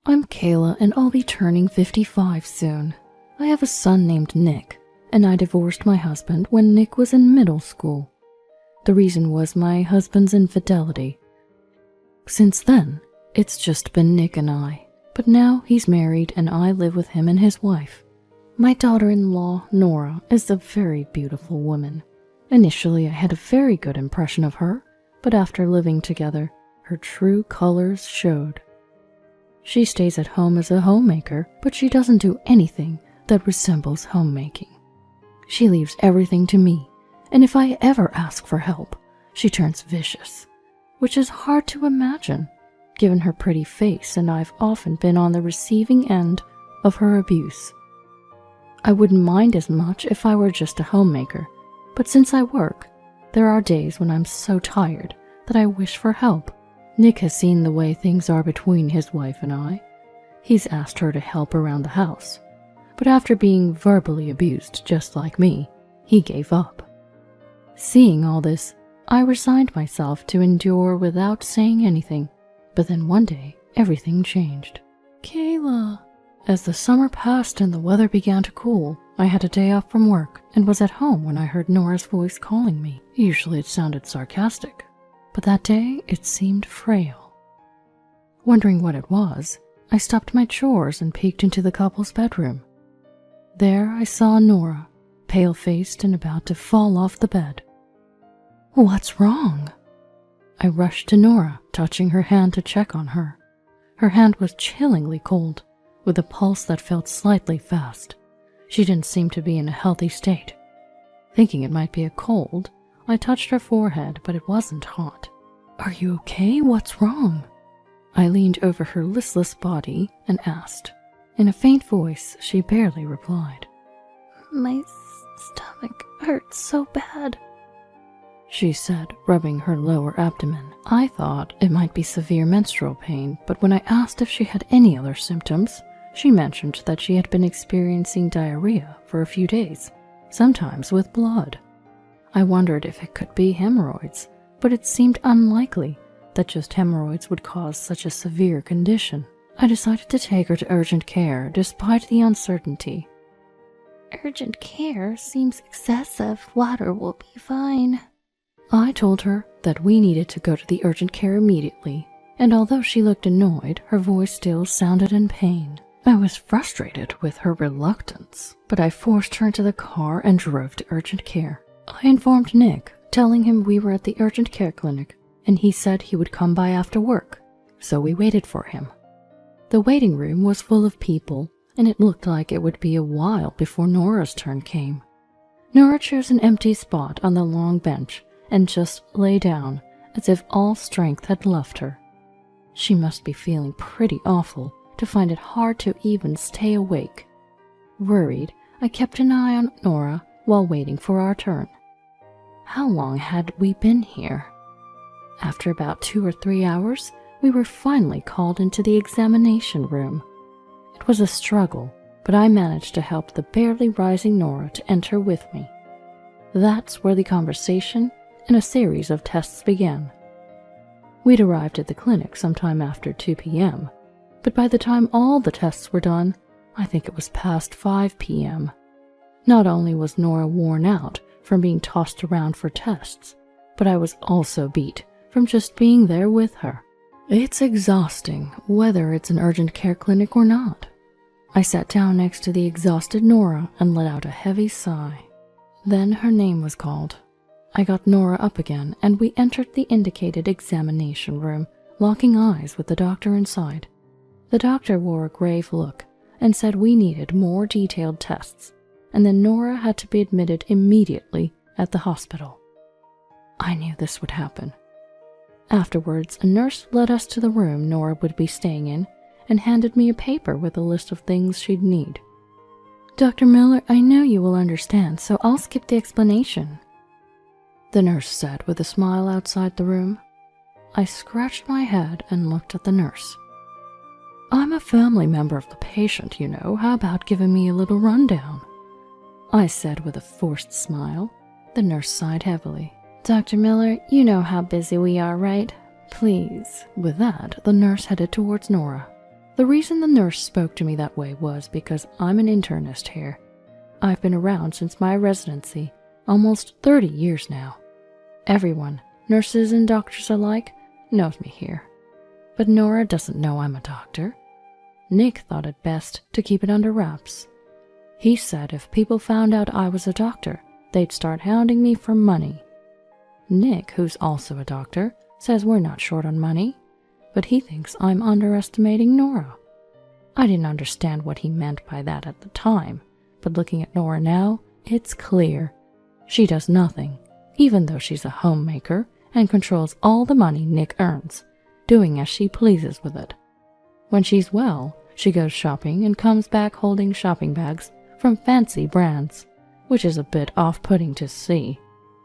I'm Kayla and I'll be turning 55 soon. I have a son named Nick, and I divorced my husband when Nick was in middle school. The reason was my husband's infidelity. Since then, it's just been Nick and I, but now he's married and I live with him and his wife. My daughter-in-law, Nora, is a very beautiful woman. Initially, I had a very good impression of her, but after living together, her true colors showed. She stays at home as a homemaker, but she doesn't do anything that resembles homemaking. She leaves everything to me, and if I ever ask for help, she turns vicious, which is hard to imagine, given her pretty face, and I've often been on the receiving end of her abuse. I wouldn't mind as much if I were just a homemaker, but since I work, there are days when I'm so tired that I wish for help. Nick has seen the way things are between his wife and I. He's asked her to help around the house, but after being verbally abused just like me, he gave up. Seeing all this, I resigned myself to endure without saying anything, but then one day, everything changed. Kayla. As the summer passed and the weather began to cool, I had a day off from work and was at home when I heard Nora's voice calling me. Usually it sounded sarcastic, but that day it seemed frail. Wondering what it was, I stopped my chores and peeked into the couple's bedroom. There I saw Nora, pale-faced and about to fall off the bed. What's wrong? I rushed to Nora, touching her hand to check on her. Her hand was chillingly cold, with a pulse that felt slightly fast. She didn't seem to be in a healthy state. Thinking it might be a cold, I touched her forehead, but it wasn't hot. Are you okay? What's wrong? I leaned over her listless body and asked. In a faint voice, she barely replied. My stomach hurts so bad, she said, rubbing her lower abdomen. I thought it might be severe menstrual pain, but when I asked if she had any other symptoms, she mentioned that she had been experiencing diarrhea for a few days, sometimes with blood. I wondered if it could be hemorrhoids, but it seemed unlikely that just hemorrhoids would cause such a severe condition. I decided to take her to urgent care despite the uncertainty. Urgent care seems excessive. Water will be fine. I told her that we needed to go to the urgent care immediately, and although she looked annoyed, her voice still sounded in pain. I was frustrated with her reluctance, but I forced her into the car and drove to urgent care. I informed Nick, telling him we were at the urgent care clinic, and he said he would come by after work, so we waited for him. The waiting room was full of people, and it looked like it would be a while before Nora's turn came. Nora chose an empty spot on the long bench and just lay down as if all strength had left her. She must be feeling pretty awful to find it hard to even stay awake. Worried, I kept an eye on Nora while waiting for our turn. How long had we been here? After about 2 or 3 hours, we were finally called into the examination room. It was a struggle, but I managed to help the barely rising Nora to enter with me. That's where the conversation and a series of tests began. We'd arrived at the clinic sometime after 2 p.m., but by the time all the tests were done, I think it was past 5 p.m. Not only was Nora worn out from being tossed around for tests, but I was also beat from just being there with her. It's exhausting, whether it's an urgent care clinic or not. I sat down next to the exhausted Nora and let out a heavy sigh. Then her name was called. I got Nora up again, and we entered the indicated examination room, locking eyes with the doctor inside. The doctor wore a grave look and said we needed more detailed tests, and then Nora had to be admitted immediately at the hospital. I knew this would happen. Afterwards, a nurse led us to the room Nora would be staying in and handed me a paper with a list of things she'd need. Dr. Miller, I know you will understand, so I'll skip the explanation, the nurse said with a smile outside the room. I scratched my head and looked at the nurse. I'm a family member of the patient, you know. How about giving me a little rundown? I said with a forced smile. The nurse sighed heavily. Dr. Miller, you know how busy we are, right? Please. With that, the nurse headed towards Nora. The reason the nurse spoke to me that way was because I'm an internist here. I've been around since my residency, almost 30 years now. Everyone, nurses and doctors alike, knows me here. But Nora doesn't know I'm a doctor. Nick thought it best to keep it under wraps. He said if people found out I was a doctor, they'd start hounding me for money. Nick, who's also a doctor, says we're not short on money, but he thinks I'm underestimating Nora. I didn't understand what he meant by that at the time, but looking at Nora now, it's clear. She does nothing, even though she's a homemaker and controls all the money Nick earns, doing as she pleases with it. When she's well, she goes shopping and comes back holding shopping bags from fancy brands, which is a bit off-putting to see.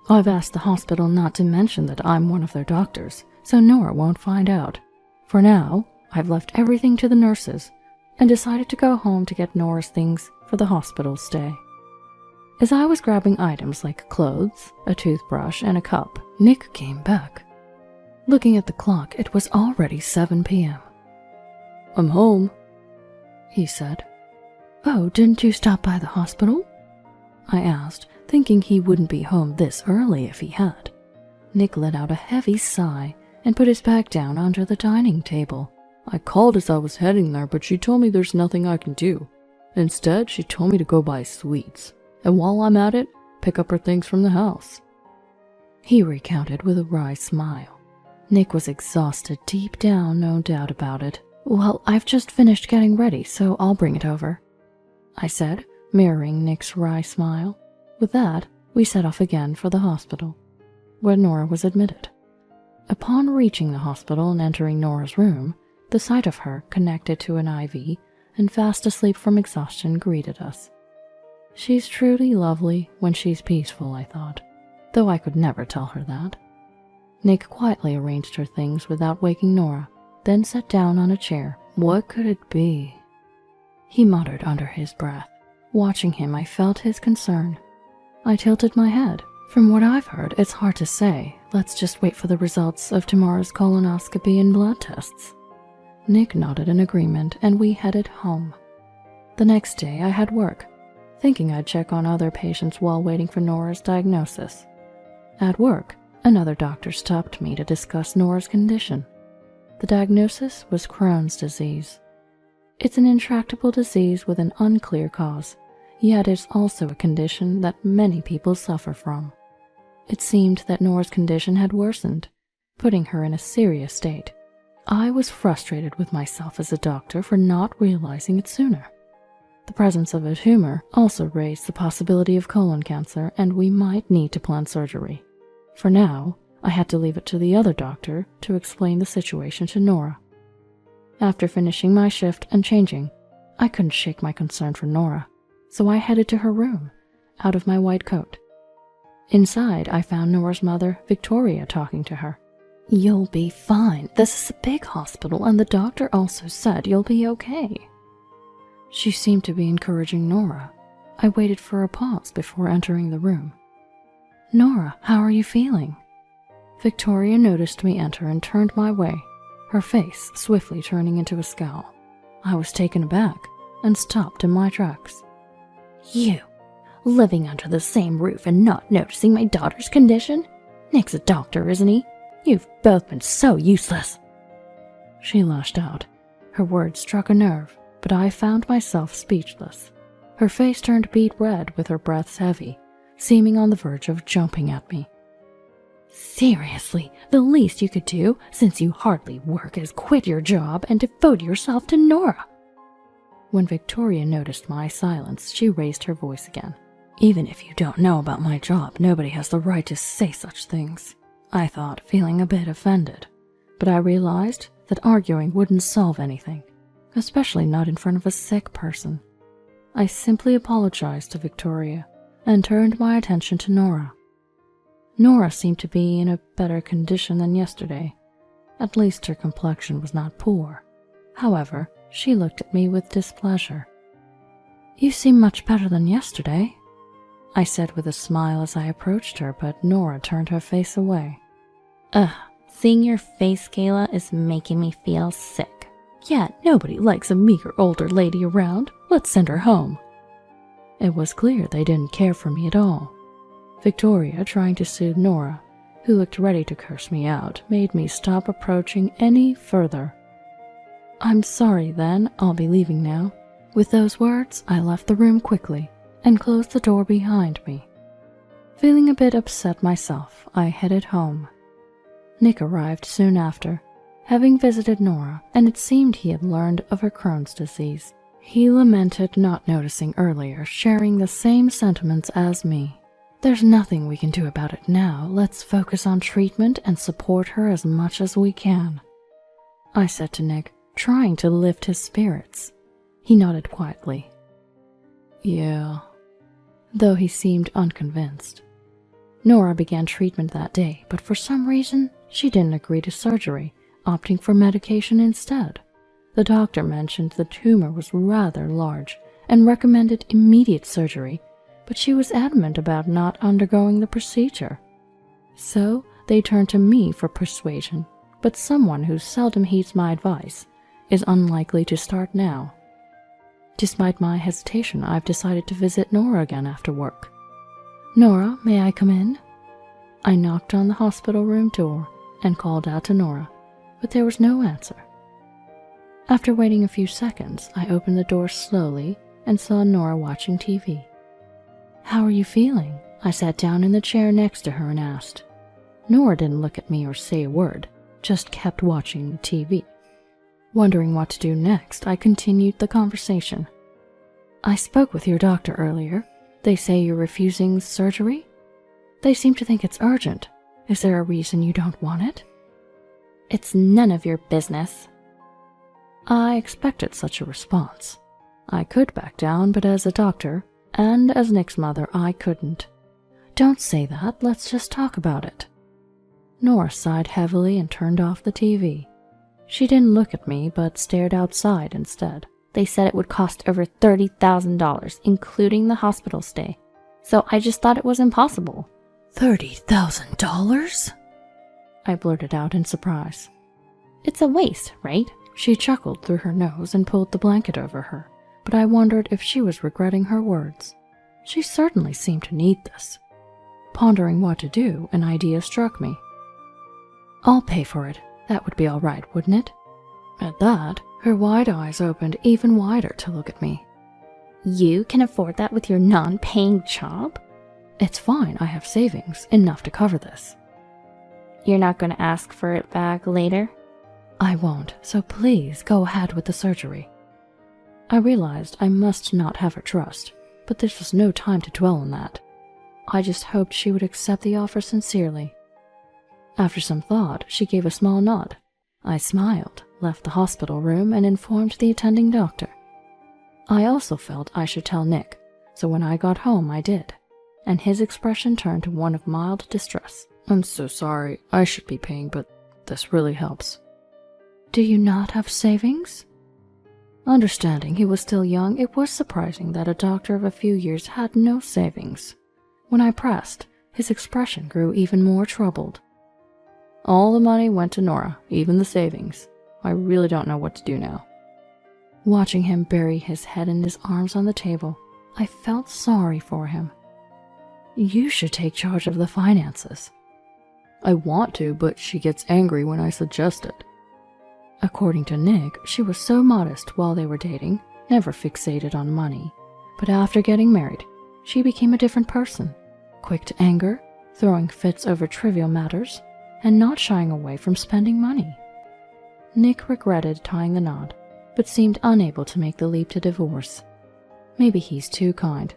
I've asked the hospital not to mention that I'm one of their doctors, so Nora won't find out. For now, I've left everything to the nurses and decided to go home to get Nora's things for the hospital stay. As I was grabbing items like clothes, a toothbrush, and a cup, Nick came back. Looking at the clock, it was already 7 p.m. "I'm home," he said. "Oh, didn't you stop by the hospital?" I asked, thinking he wouldn't be home this early if he had. Nick let out a heavy sigh and put his bag down onto the dining table. "I called as I was heading there, but she told me there's nothing I can do. Instead, she told me to go buy sweets, and while I'm at it, pick up her things from the house." He recounted with a wry smile. Nick was exhausted deep down, no doubt about it. "Well, I've just finished getting ready, so I'll bring it over," I said, mirroring Nick's wry smile. With that, we set off again for the hospital, where Nora was admitted. Upon reaching the hospital and entering Nora's room, the sight of her connected to an IV and fast asleep from exhaustion greeted us. She's truly lovely when she's peaceful, I thought, though I could never tell her that. Nick quietly arranged her things without waking Nora, then sat down on a chair. What could it be? He muttered under his breath. Watching him, I felt his concern. I tilted my head. From what I've heard, it's hard to say. Let's just wait for the results of tomorrow's colonoscopy and blood tests. Nick nodded in agreement, and we headed home. The next day, I had work, thinking I'd check on other patients while waiting for Nora's diagnosis. At work, another doctor stopped me to discuss Nora's condition. The diagnosis was Crohn's disease. It's an intractable disease with an unclear cause, yet it's also a condition that many people suffer from. It seemed that Nora's condition had worsened, putting her in a serious state. I was frustrated with myself as a doctor for not realizing it sooner. The presence of a tumor also raised the possibility of colon cancer, and we might need to plan surgery. For now, I had to leave it to the other doctor to explain the situation to Nora. After finishing my shift and changing, I couldn't shake my concern for Nora, so I headed to her room, out of my white coat. Inside, I found Nora's mother, Victoria, talking to her. "You'll be fine. This is a big hospital, and the doctor also said you'll be okay." She seemed to be encouraging Nora. I waited for a pause before entering the room. "Nora, how are you feeling?" Victoria noticed me enter and turned my way, her face swiftly turning into a scowl. I was taken aback and stopped in my tracks. "You, living under the same roof and not noticing my daughter's condition? Nick's a doctor, isn't he? You've both been so useless." She lashed out. Her words struck a nerve, but I found myself speechless. Her face turned beet red with her breaths heavy, seeming on the verge of jumping at me. "Seriously, the least you could do, since you hardly work, is quit your job and devote yourself to Nora." When Victoria noticed my silence, she raised her voice again. "Even if you don't know about my job, nobody has the right to say such things," I thought, feeling a bit offended. But I realized that arguing wouldn't solve anything, especially not in front of a sick person. I simply apologized to Victoria and turned my attention to Nora. Nora seemed to be in a better condition than yesterday. At least her complexion was not poor. However, she looked at me with displeasure. "You seem much better than yesterday," I said with a smile as I approached her, but Nora turned her face away. Ugh, seeing your face, Kayla, is making me feel sick. Yeah, nobody likes a meager older lady around. Let's send her home. It was clear they didn't care for me at all. Victoria, trying to soothe Nora, who looked ready to curse me out, made me stop approaching any further. I'm sorry then, I'll be leaving now. With those words, I left the room quickly and closed the door behind me. Feeling a bit upset myself, I headed home. Nick arrived soon after, having visited Nora, and it seemed he had learned of her Crohn's disease. He lamented not noticing earlier, sharing the same sentiments as me. There's nothing we can do about it now. Let's focus on treatment and support her as much as we can, I said to Nick, trying to lift his spirits. He nodded quietly. Yeah, though he seemed unconvinced. Nora began treatment that day, but for some reason, she didn't agree to surgery, opting for medication instead. The doctor mentioned the tumor was rather large and recommended immediate surgery, but she was adamant about not undergoing the procedure. So they turned to me for persuasion, but someone who seldom heeds my advice is unlikely to start now. Despite my hesitation, I've decided to visit Nora again after work. Nora, may I come in? I knocked on the hospital room door and called out to Nora, but there was no answer. After waiting a few seconds, I opened the door slowly and saw Nora watching TV. How are you feeling? I sat down in the chair next to her and asked. Nora didn't look at me or say a word, just kept watching the TV. Wondering what to do next, I continued the conversation. I spoke with your doctor earlier. They say you're refusing surgery? They seem to think it's urgent. Is there a reason you don't want it? It's none of your business. I expected such a response. I could back down, but as a doctor, and as Nick's mother, I couldn't. Don't say that, let's just talk about it. Nora sighed heavily and turned off the TV. She didn't look at me, but stared outside instead. They said it would cost over $30,000, including the hospital stay. So I just thought it was impossible. $30,000? I blurted out in surprise. It's a waste, right? She chuckled through her nose and pulled the blanket over her, but I wondered if she was regretting her words. She certainly seemed to need this. Pondering what to do, an idea struck me. I'll pay for it. That would be all right, wouldn't it? At that, her wide eyes opened even wider to look at me. You can afford that with your non-paying job? It's fine, I have savings, enough to cover this. You're not going to ask for it back later? I won't, so please go ahead with the surgery. I realized I must not have her trust, but this was no time to dwell on that. I just hoped she would accept the offer sincerely. After some thought, she gave a small nod. I smiled, left the hospital room, and informed the attending doctor. I also felt I should tell Nick, so when I got home I did, and his expression turned to one of mild distress. I'm so sorry, I should be paying, but this really helps. Do you not have savings? Understanding he was still young, it was surprising that a doctor of a few years had no savings. When I pressed, his expression grew even more troubled. All the money went to Nora, even the savings. I really don't know what to do now. Watching him bury his head in his arms on the table, I felt sorry for him. You should take charge of the finances. I want to, but she gets angry when I suggest it. According to Nick, she was so modest while they were dating, never fixated on money. But after getting married, she became a different person, quick to anger, throwing fits over trivial matters, and not shying away from spending money. Nick regretted tying the knot, but seemed unable to make the leap to divorce. Maybe he's too kind,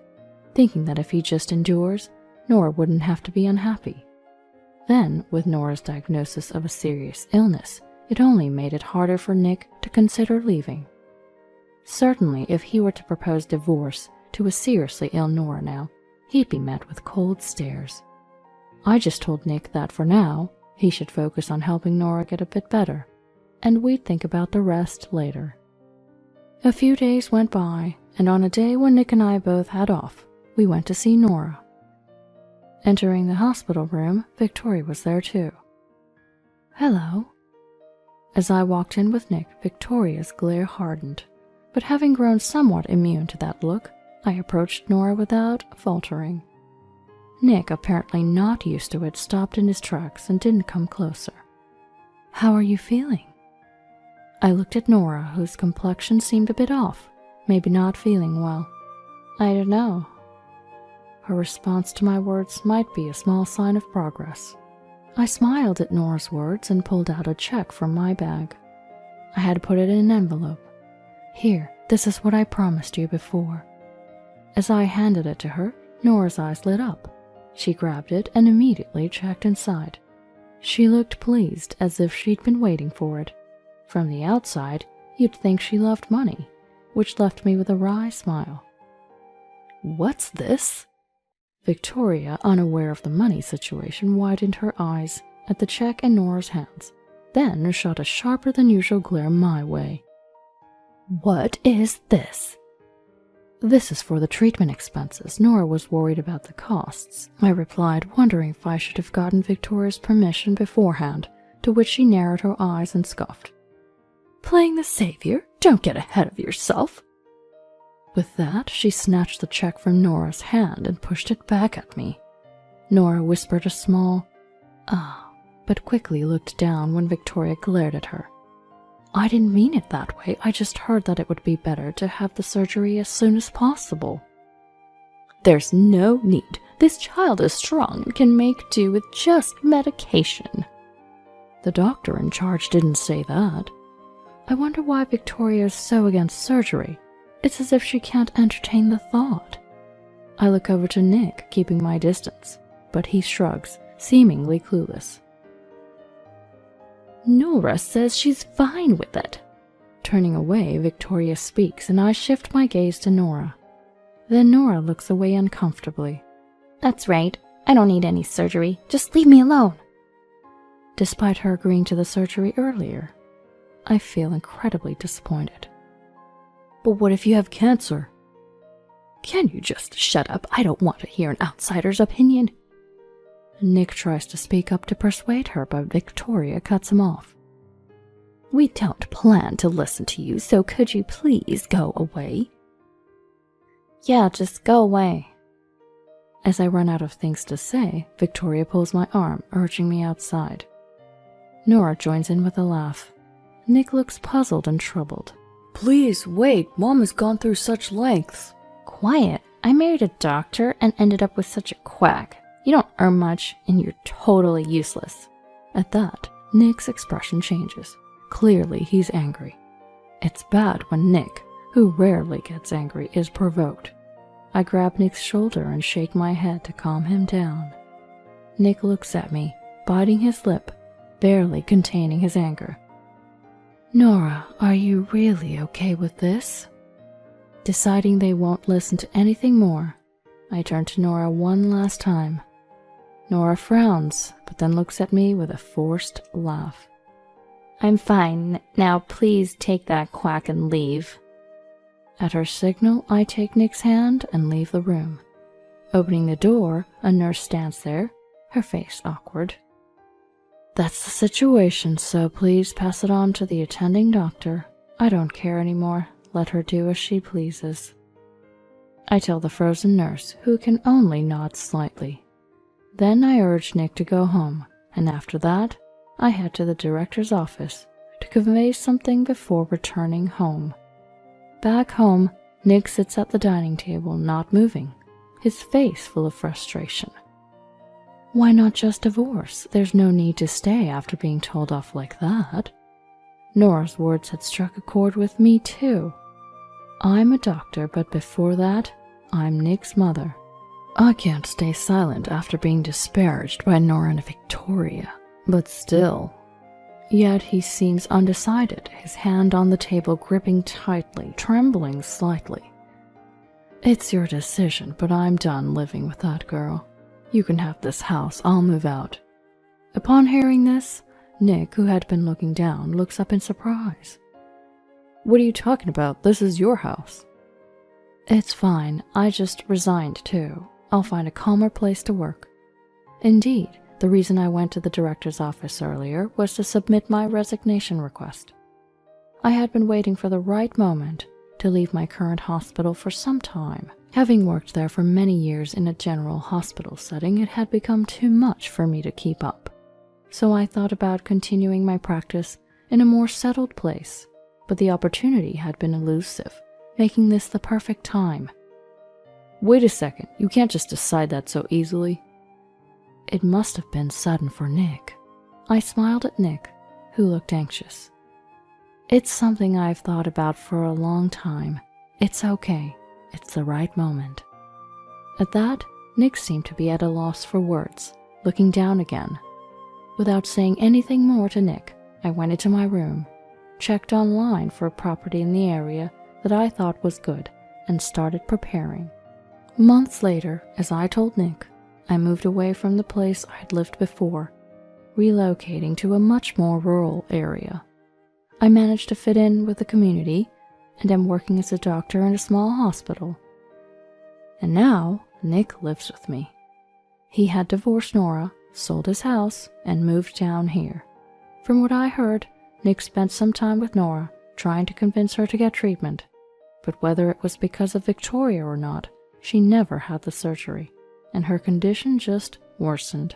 thinking that if he just endures, Nora wouldn't have to be unhappy. Then, with Nora's diagnosis of a serious illness, it only made it harder for Nick to consider leaving. Certainly, if he were to propose divorce to a seriously ill Nora now, he'd be met with cold stares. I just told Nick that for now, he should focus on helping Nora get a bit better, and we'd think about the rest later. A few days went by, and on a day when Nick and I both had off, we went to see Nora. Entering the hospital room, Victoria was there too. Hello. As I walked in with Nick, Victoria's glare hardened, but having grown somewhat immune to that look, I approached Nora without faltering. Nick, apparently not used to it, stopped in his tracks and didn't come closer. "How are you feeling?" I looked at Nora, whose complexion seemed a bit off, maybe not feeling well. "I don't know." Her response to my words might be a small sign of progress. I smiled at Nora's words and pulled out a check from my bag. I had put it in an envelope. "Here, this is what I promised you before." As I handed it to her, Nora's eyes lit up. She grabbed it and immediately checked inside. She looked pleased, as if she'd been waiting for it. From the outside, you'd think she loved money, which left me with a wry smile. "What's this?" Victoria, unaware of the money situation, widened her eyes at the check in Nora's hands, then shot a sharper than usual glare my way. "What is this?" "This is for the treatment expenses. Nora was worried about the costs," I replied, wondering if I should have gotten Victoria's permission beforehand, to which she narrowed her eyes and scoffed. "Playing the savior? Don't get ahead of yourself." With that, she snatched the check from Nora's hand and pushed it back at me. Nora whispered a small, "Ah," but quickly looked down when Victoria glared at her. "I didn't mean it that way. I just heard that it would be better to have the surgery as soon as possible." "There's no need. This child is strong and can make do with just medication." "The doctor in charge didn't say that." I wonder why Victoria is so against surgery. It's as if she can't entertain the thought. I look over to Nick, keeping my distance, but he shrugs, seemingly clueless. "Nora says she's fine with it." Turning away, Victoria speaks, and I shift my gaze to Nora. Then Nora looks away uncomfortably. "That's right. I don't need any surgery. Just leave me alone." Despite her agreeing to the surgery earlier, I feel incredibly disappointed. "But what if you have cancer?" "Can you just shut up? I don't want to hear an outsider's opinion." Nick tries to speak up to persuade her, but Victoria cuts him off. "We don't plan to listen to you, so could you please go away?" "Yeah, just go away." As I run out of things to say, Victoria pulls my arm, urging me outside. Nora joins in with a laugh. Nick looks puzzled and troubled. "Please, wait. Mom has gone through such lengths." "Quiet. I married a doctor and ended up with such a quack. You don't earn much, and you're totally useless." At that, Nick's expression changes. Clearly, he's angry. It's bad when Nick, who rarely gets angry, is provoked. I grab Nick's shoulder and shake my head to calm him down. Nick looks at me, biting his lip, barely containing his anger. "Nora, are you really okay with this?" Deciding they won't listen to anything more, I turn to Nora one last time. Nora frowns, but then looks at me with a forced laugh. "I'm fine. Now please take that quack and leave." At her signal, I take Nick's hand and leave the room. Opening the door, a nurse stands there, her face awkward. "That's the situation, so please pass it on to the attending doctor. I don't care anymore. Let her do as she pleases." I tell the frozen nurse, who can only nod slightly. Then I urge Nick to go home, and after that, I head to the director's office to convey something before returning home. Back home, Nick sits at the dining table, not moving, his face full of frustration. Why not just divorce? There's no need to stay after being told off like that. Nora's words had struck a chord with me too. I'm a doctor, but before that, I'm Nick's mother. I can't stay silent after being disparaged by Nora and Victoria, but still. Yet he seems undecided, his hand on the table gripping tightly, trembling slightly. "It's your decision, but I'm done living with that girl. You can have this house, I'll move out." Upon hearing this, Nick, who had been looking down, looks up in surprise. "What are you talking about? This is your house." "It's fine. I just resigned too. I'll find a calmer place to work." Indeed, The reason I went to the director's office earlier was to submit my resignation request. I had been waiting for the right moment to leave my current hospital for some time. Having worked there for many years in a general hospital setting, it had become too much for me to keep up. So I thought about continuing my practice in a more settled place, but the opportunity had been elusive, making this the perfect time. Wait a second, you can't just decide that so easily. It must have been sudden for Nick. I smiled at Nick, who looked anxious. It's something I've thought about for a long time. It's okay. It's the right moment. At that, Nick seemed to be at a loss for words, looking down again. Without saying anything more to Nick, I went into my room, checked online for a property in the area that I thought was good, and started preparing. Months later, as I told Nick, I moved away from the place I had lived before, relocating to a much more rural area. I managed to fit in with the community and am working as a doctor in a small hospital. And now, Nick lives with me. He had divorced Nora, sold his house, and moved down here. From what I heard, Nick spent some time with Nora, trying to convince her to get treatment. But whether it was because of Victoria or not, she never had the surgery, and her condition just worsened.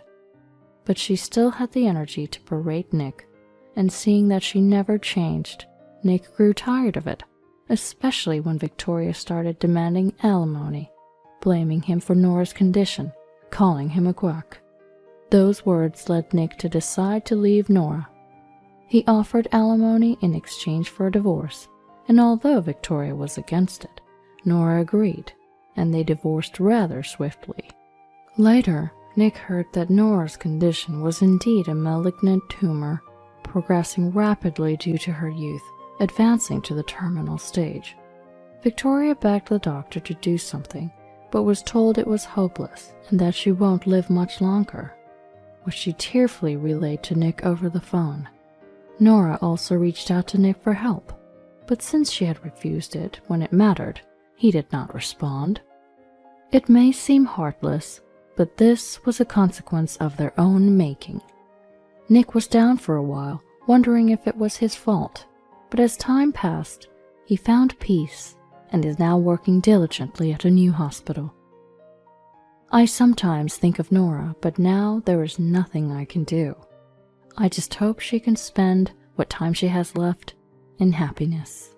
But she still had the energy to berate Nick, and seeing that she never changed, Nick grew tired of it, especially when Victoria started demanding alimony, blaming him for Nora's condition, calling him a quack. Those words led Nick to decide to leave Nora. He offered alimony in exchange for a divorce, and although Victoria was against it, Nora agreed, and they divorced rather swiftly. Later, Nick heard that Nora's condition was indeed a malignant tumor, progressing rapidly due to her youth, advancing to the terminal stage. Victoria begged the doctor to do something, but was told it was hopeless and that she won't live much longer, which she tearfully relayed to Nick over the phone. Nora also reached out to Nick for help, but since she had refused it when it mattered, he did not respond. It may seem heartless, but this was a consequence of their own making. Nick was down for a while, wondering if it was his fault, but as time passed, he found peace and is now working diligently at a new hospital. I sometimes think of Nora, but now there is nothing I can do. I just hope she can spend what time she has left in happiness.